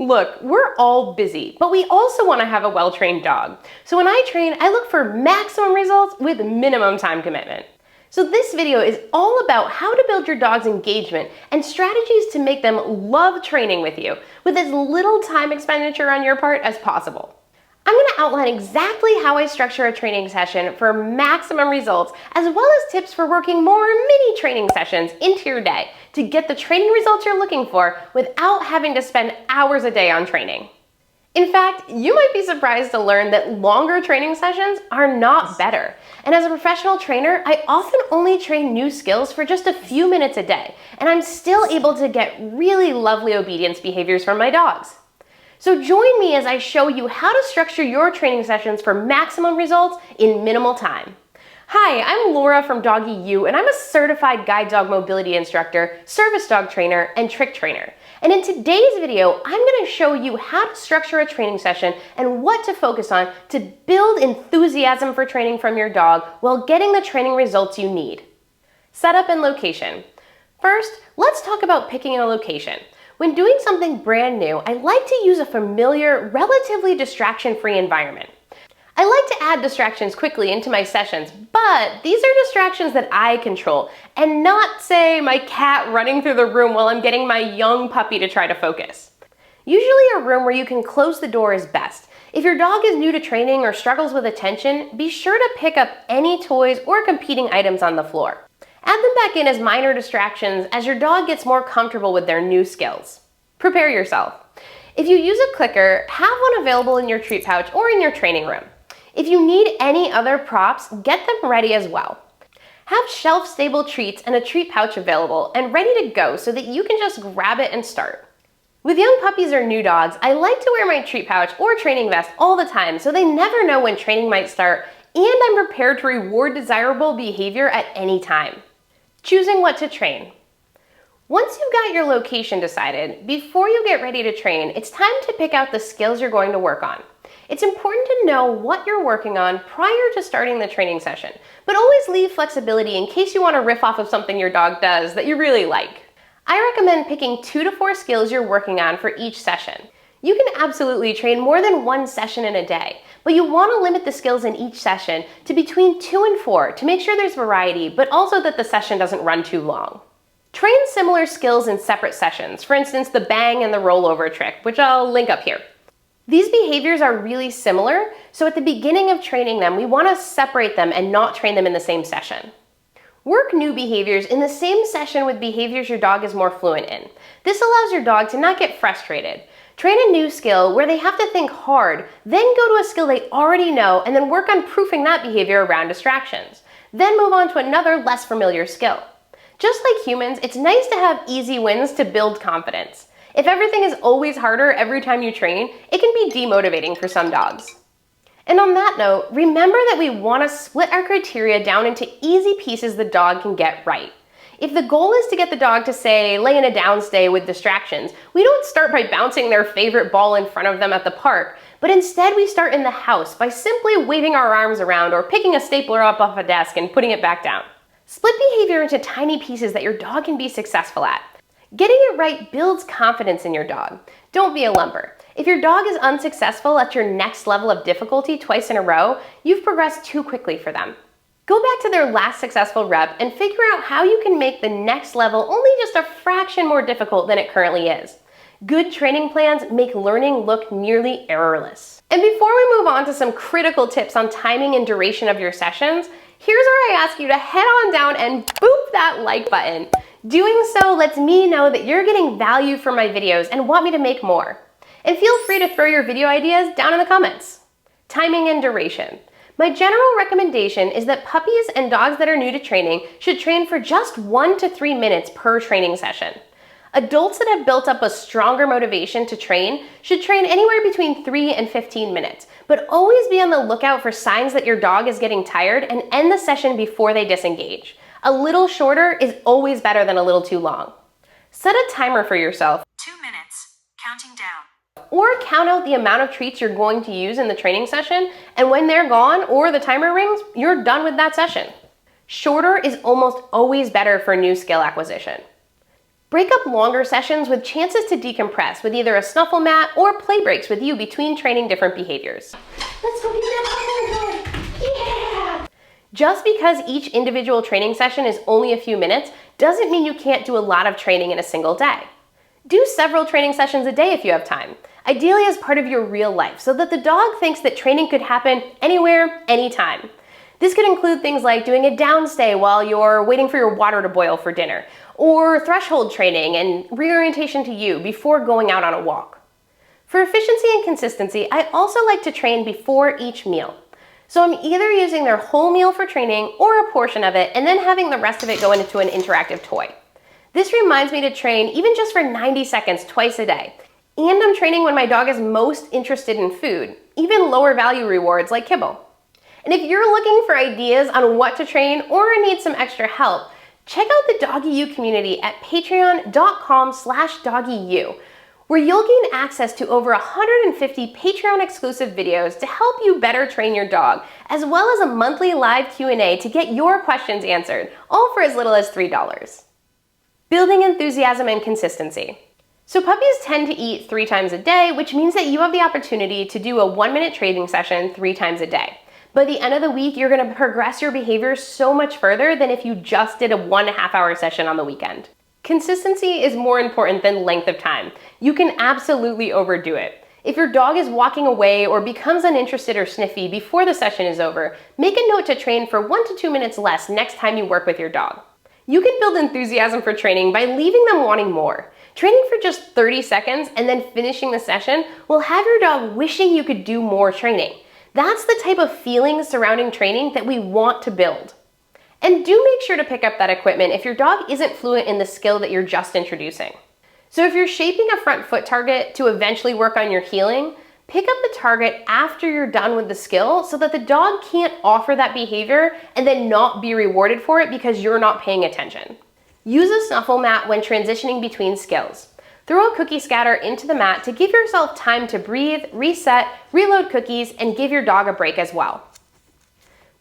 Look, we're all busy, but we also want to have a well-trained dog. So when I train, I look for maximum results with minimum time commitment. So this video is all about how to build your dog's engagement and strategies to make them love training with you with as little time expenditure on your part as possible. I'm going to outline exactly how I structure a training session for maximum results, as well as tips for working more mini training sessions into your day to get the training results you're looking for without having to spend hours a day on training. In fact, you might be surprised to learn that longer training sessions are not better. And as a professional trainer, I often only train new skills for just a few minutes a day, and I'm still able to get really lovely obedience behaviors from my dogs. So join me as I show you how to structure your training sessions for maximum results in minimal time. Hi, I'm Laura from Doggy U, and I'm a certified guide dog mobility instructor, service dog trainer, and trick trainer. And in today's video, I'm going to show you how to structure a training session and what to focus on to build enthusiasm for training from your dog while getting the training results you need. Setup and location. First, let's talk about picking a location. When doing something brand new, I like to use a familiar, relatively distraction-free environment. I like to add distractions quickly into my sessions, but these are distractions that I control, and not, say, my cat running through the room while I'm getting my young puppy to try to focus. Usually a room where you can close the door is best. If your dog is new to training or struggles with attention, be sure to pick up any toys or competing items on the floor. Add them back in as minor distractions as your dog gets more comfortable with their new skills. Prepare yourself. If you use a clicker, have one available in your treat pouch or in your training room. If you need any other props, get them ready as well. Have shelf-stable treats and a treat pouch available and ready to go so that you can just grab it and start. With young puppies or new dogs, I like to wear my treat pouch or training vest all the time so they never know when training might start, and I'm prepared to reward desirable behavior at any time. Choosing what to train. Once you've got your location decided, before you get ready to train, it's time to pick out the skills you're going to work on. It's important to know what you're working on prior to starting the training session, but always leave flexibility in case you want to riff off of something your dog does that you really like. I recommend picking 2 to 4 skills you're working on for each session. You can absolutely train more than one session in a day, but you want to limit the skills in each session to between 2 and 4 to make sure there's variety, but also that the session doesn't run too long. Train similar skills in separate sessions, for instance, the bang and the rollover trick, which I'll link up here. These behaviors are really similar, so at the beginning of training them, we want to separate them and not train them in the same session. Work new behaviors in the same session with behaviors your dog is more fluent in. This allows your dog to not get frustrated. Train a new skill where they have to think hard, then go to a skill they already know, and then work on proofing that behavior around distractions. Then move on to another less familiar skill. Just like humans, it's nice to have easy wins to build confidence. If everything is always harder every time you train, it can be demotivating for some dogs. And on that note, remember that we want to split our criteria down into easy pieces the dog can get right. If the goal is to get the dog to, say, lay in a downstay with distractions, we don't start by bouncing their favorite ball in front of them at the park, but instead we start in the house by simply waving our arms around or picking a stapler up off a desk and putting it back down. Split behavior into tiny pieces that your dog can be successful at. Getting it right builds confidence in your dog. Don't be a lumper. If your dog is unsuccessful at your next level of difficulty twice in a row, you've progressed too quickly for them. Go back to their last successful rep and figure out how you can make the next level only just a fraction more difficult than it currently is. Good training plans make learning look nearly errorless. And before we move on to some critical tips on timing and duration of your sessions, here's where I ask you to head on down and boop that like button. Doing so lets me know that you're getting value from my videos and want me to make more. And feel free to throw your video ideas down in the comments. Timing and duration. My general recommendation is that puppies and dogs that are new to training should train for just 1 to 3 minutes per training session. Adults that have built up a stronger motivation to train should train anywhere between 3 and 15 minutes, but always be on the lookout for signs that your dog is getting tired and end the session before they disengage. A little shorter is always better than a little too long. Set a timer for yourself. 2 minutes, counting down. Or count out the amount of treats you're going to use in the training session, and when they're gone or the timer rings, you're done with that session. Shorter is almost always better for new skill acquisition. Break up longer sessions with chances to decompress with either a snuffle mat or play breaks with you between training different behaviors. Let's go get that bubble. Yeah! Just because each individual training session is only a few minutes doesn't mean you can't do a lot of training in a single day. Do several training sessions a day if you have time, ideally as part of your real life, so that the dog thinks that training could happen anywhere, anytime. This could include things like doing a downstay while you're waiting for your water to boil for dinner, or threshold training and reorientation to you before going out on a walk. For efficiency and consistency, I also like to train before each meal. So I'm either using their whole meal for training or a portion of it and then having the rest of it go into an interactive toy. This reminds me to train even just for 90 seconds twice a day. And I'm training when my dog is most interested in food, even lower value rewards like kibble. And if you're looking for ideas on what to train or need some extra help, check out the DoggyU community at patreon.com/DoggyU, where you'll gain access to over 150 Patreon exclusive videos to help you better train your dog, as well as a monthly live Q&A to get your questions answered, all for as little as $3. Building enthusiasm and consistency. So puppies tend to eat 3 times a day, which means that you have the opportunity to do a 1-minute training session 3 times a day. By the end of the week, you're gonna progress your behavior so much further than if you just did a 1.5-hour session on the weekend. Consistency is more important than length of time. You can absolutely overdo it. If your dog is walking away or becomes uninterested or sniffy before the session is over, make a note to train for 1 to 2 minutes less next time you work with your dog. You can build enthusiasm for training by leaving them wanting more. Training for just 30 seconds and then finishing the session will have your dog wishing you could do more training. That's the type of feelings surrounding training that we want to build. And do make sure to pick up that equipment if your dog isn't fluent in the skill that you're just introducing. So if you're shaping a front foot target to eventually work on your heeling, pick up the target after you're done with the skill so that the dog can't offer that behavior and then not be rewarded for it because you're not paying attention. Use a snuffle mat when transitioning between skills. Throw a cookie scatter into the mat to give yourself time to breathe, reset, reload cookies, and give your dog a break as well.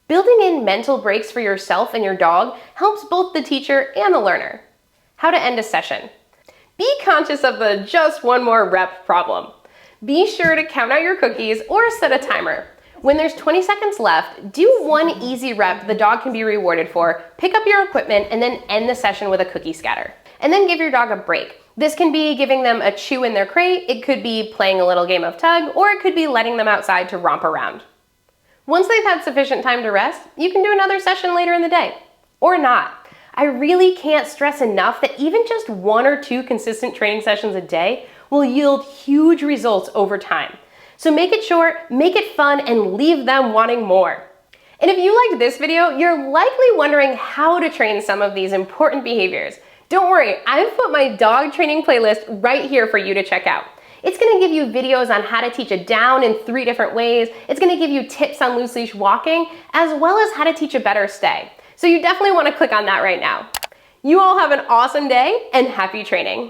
Building in mental breaks for yourself and your dog helps both the teacher and the learner. How to end a session. Be conscious of the just one more rep problem. Be sure to count out your cookies or set a timer. When there's 20 seconds left, do 1 easy rep the dog can be rewarded for, pick up your equipment, and then end the session with a cookie scatter. And then give your dog a break. This can be giving them a chew in their crate, it could be playing a little game of tug, or it could be letting them outside to romp around. Once they've had sufficient time to rest, you can do another session later in the day. Or not. I really can't stress enough that even just 1 or 2 consistent training sessions a day will yield huge results over time. So make it short, make it fun, and leave them wanting more. And if you liked this video, you're likely wondering how to train some of these important behaviors. Don't worry, I've put my dog training playlist right here for you to check out. It's gonna give you videos on how to teach a down in 3 different ways. It's gonna give you tips on loose leash walking, as well as how to teach a better stay. So you definitely wanna click on that right now. You all have an awesome day and happy training.